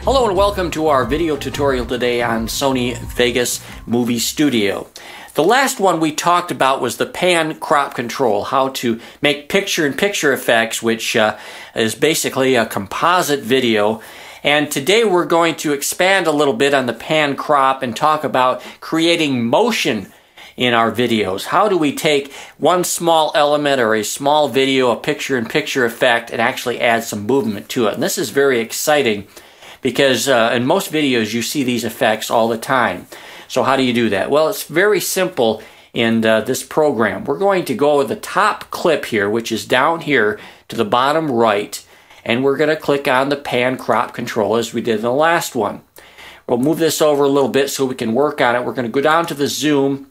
Hello and welcome to our video tutorial today on Sony Vegas Movie Studio. The last one we talked about was the pan crop control, how to make picture-in-picture effects, which is basically a composite video. And today we're going to expand a little bit on the pan crop and talk about creating motion in our videos. How do we take one small element or a small video, a picture-in-picture effect, and actually add some movement to it? And this is very exciting because in most videos you see these effects all the time. So how do you do that? Well, it's very simple in this program. We're going to go with the top clip here, which is down here to the bottom right, and we're going to click on the pan crop control as we did in the last one. We'll move this over a little bit so we can work on it. We're going to go down to the zoom.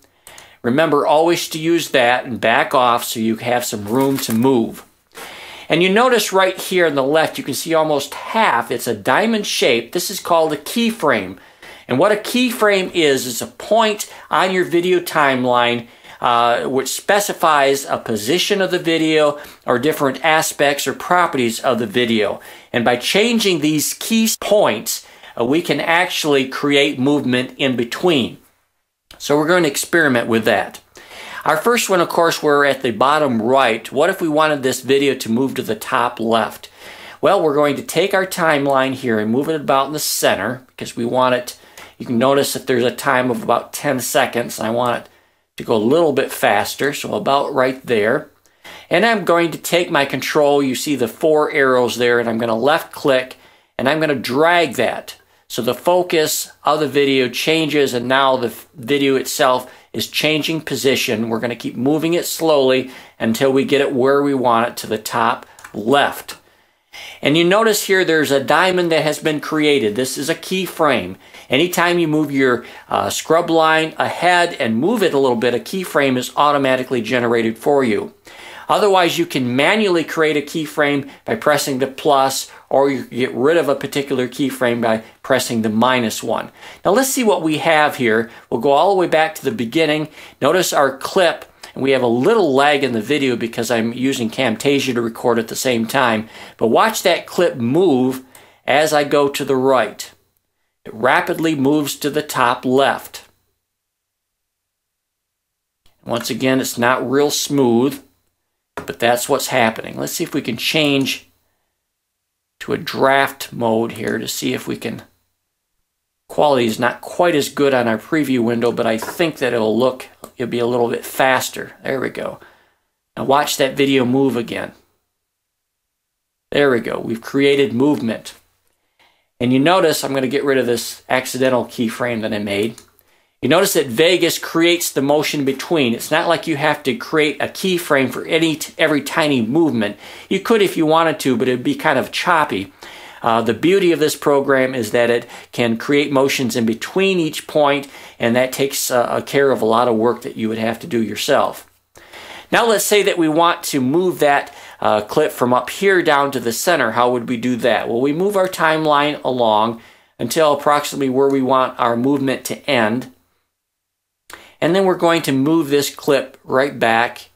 Remember always to use that and back off so you have some room to move. And you notice right here on the left, you can see almost half. It's a diamond shape. This is called a keyframe. And what a keyframe is a point on your video timeline which specifies a position of the video or different aspects or properties of the video. And by changing these key points, we can actually create movement in between. So we're going to experiment with that. Our first one, of course, we're at the bottom right. What if we wanted this video to move to the top left? Well, we're going to take our timeline here and move it about in the center because we want it. You can notice that there's a time of about 10 seconds. I want it to go a little bit faster, so about right there. And I'm going to take my control. You see the 4 arrows there, and I'm going to left click, and I'm going to drag that. So the focus of the video changes, and now the video itself is changing position. We're going to keep moving it slowly until we get it where we want it, to the top left. And you notice here there's a diamond that has been created. This is a keyframe. Anytime you move your scrub line ahead and move it a little bit, a keyframe is automatically generated for you. Otherwise, you can manually create a keyframe by pressing the plus, or you can get rid of a particular keyframe by pressing the -1. Now let's see what we have here. We'll go all the way back to the beginning. Notice our clip, and we have a little lag in the video because I'm using Camtasia to record at the same time. But watch that clip move as I go to the right. It rapidly moves to the top left. Once again, it's not real smooth, but that's what's happening. Let's see if we can change to a draft mode here to see if we can. Quality is not quite as good on our preview window, but I think that it'll be a little bit faster. There we go. Now watch that video move again. There we go. We've created movement. And you notice, I'm going to get rid of this accidental keyframe that I made. You notice that Vegas creates the motion between. It's not like you have to create a keyframe for every tiny movement. You could if you wanted to, but it'd be kind of choppy. The beauty of this program is that it can create motions in between each point, and that takes care of a lot of work that you would have to do yourself. Now let's say that we want to move that clip from up here down to the center. How would we do that? Well, we move our timeline along until approximately where we want our movement to end. And then we're going to move this clip right back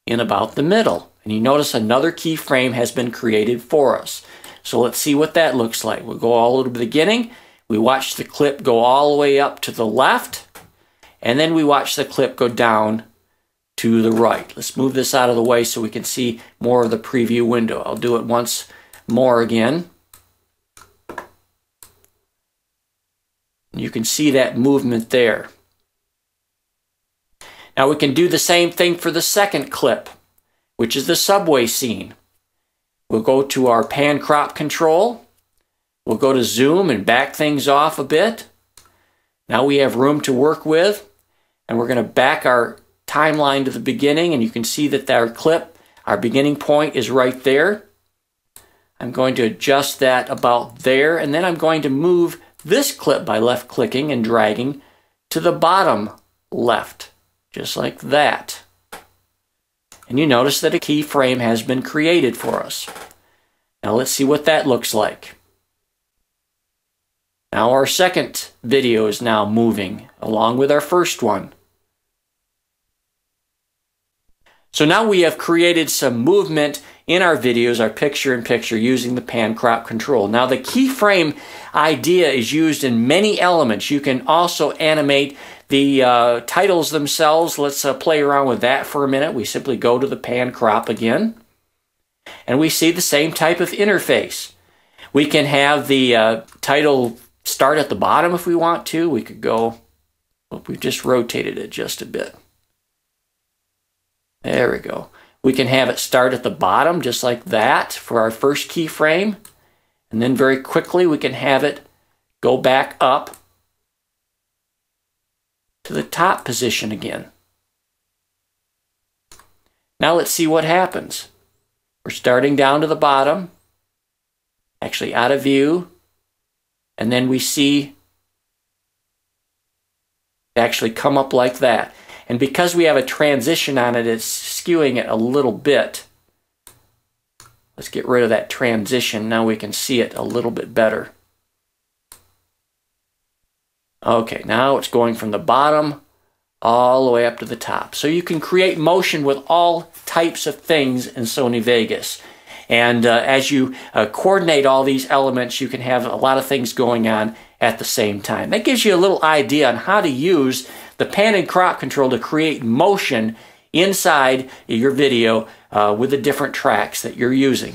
in about the middle. And you notice another keyframe has been created for us. So let's see what that looks like. We'll go all to the beginning. We watch the clip go all the way up to the left. And then we watch the clip go down to the right. Let's move this out of the way so we can see more of the preview window. I'll do it once more again. You can see that movement there. Now we can do the same thing for the second clip, which is the subway scene. We'll go to our pan crop control. We'll go to zoom and back things off a bit. Now we have room to work with, and we're going to back our timeline to the beginning, and you can see that our clip, our beginning point, is right there. I'm going to adjust that about there, and then I'm going to move this clip by left clicking and dragging to the bottom left. Just like that. And you notice that a keyframe has been created for us. Now let's see what that looks like. Now our second video is now moving along with our first one. So now we have created some movement in our videos, our picture-in-picture, using the pan crop control. Now, the keyframe idea is used in many elements. You can also animate the titles themselves. Let's play around with that for a minute. We simply go to the pan crop again, and we see the same type of interface. We can have the title start at the bottom if we want to. We could go, well, we've just rotated it just a bit. There we go. We can have it start at the bottom just like that for our first keyframe. And then very quickly we can have it go back up to the top position again. Now let's see what happens. We're starting down to the bottom, actually out of view, and then we see it actually come up like that. And because we have a transition on it, it's skewing it a little bit. Let's get rid of that transition. Now we can see it a little bit better. Okay, now it's going from the bottom all the way up to the top. So you can create motion with all types of things in Sony Vegas. And as you coordinate all these elements, you can have a lot of things going on at the same time. That gives you a little idea on how to use the pan and crop control to create motion inside your video with the different tracks that you're using.